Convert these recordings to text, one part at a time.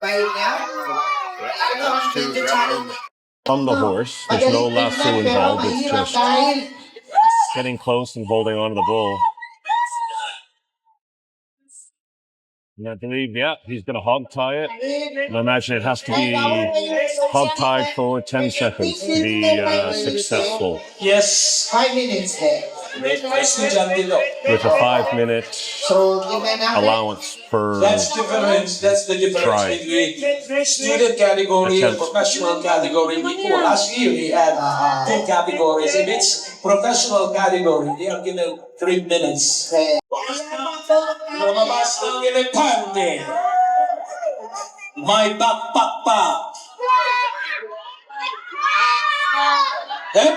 From the horse. There's no lasso involved. It's just getting close and holding onto the bull. And I believe, yeah, he's going to hog tie it. And I imagine it has to be hog tied for 10 seconds to be successful. Yes. 5 minutes there. With a 5-minute allowance per That's difference. That's the difference try. between student category and professional category. Before last year, we had 2 categories. If it's professional category, they are given 3 minutes. Lumabas ng elepante. May backpack pa. Eh?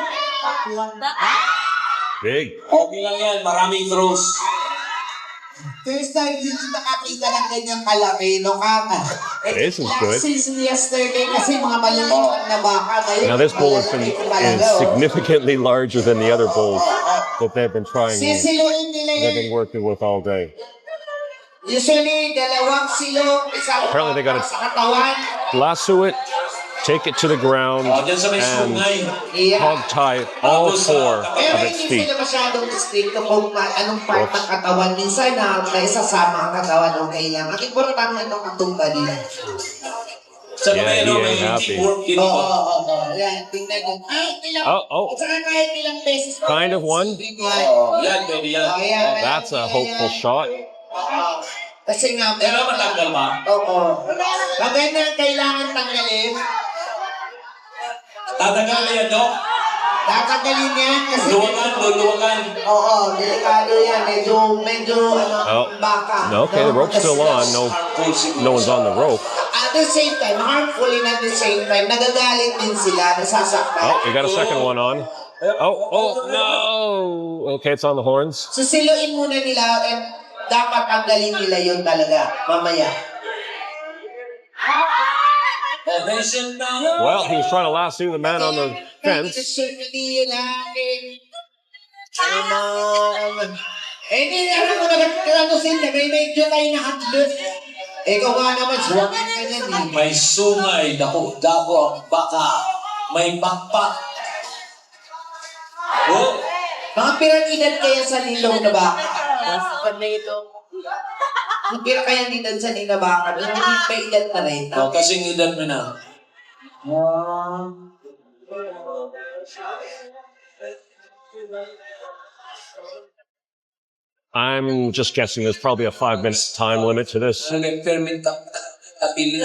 Big. Okay lang yan. Maraming throws. First time dito nakakita ng ganyang kalaki, no kaka. This is good. Since yesterday kasi mga maliliit na baka. Now this bull is significantly larger than the other bulls that they've been trying. Sisiluin nila They've yun. been working with all day. Usually, dalawang silo, isang Apparently they got to sa katawan. lasso it, take it to the ground, Diyan sa may and sungay. hog tie all 4 Pero of its hindi feet. sila masyadong stricto kung anong part ng katawan. Minsan na may isasama ang katawan o kailangan. Ang importante itong katumba nila. Sa Yeah, may he may ain't happy. teamwork dito. Oo. Yan, tingnan mo. Ilang, Oh. at saka kahit ilang beses. Kind of one. Yan, pwede yan. That's a hopeful shot. Kasi nga, Pero matanggal ba? Oo. Maganda kailangan tanggalin. Tatagal na yan, no? Tatanggalin yan kasi... Luwagan. Oo, delikado yan. Medyo, baka. Okay, the rope's still on. No one's on the rope. At the same time, harmful in at the same time, nagagalit din sila, nasasaktan. Oh, we got a second one on. Oh, no. Okay, it's on the horns. Susiluin muna nila and dapat tanggalin nila yun talaga, mamaya. Well, he was trying to lasso the man on the fence. Hindi alam mo nagkakalusin na may medyo tayo nakatlot. Ikaw nga naman, suwagan ka niyan eh. May sungay, dako ang baka. May backpack. Oh, Mga piramidad kaya sa nilong na baka. Ang pira kaya nilong sa nilong na baka. Hindi pa edad na rin. kasing edad mo na. I'm just guessing there's probably a 5-minute time limit to this. Nag-ferment ang apil.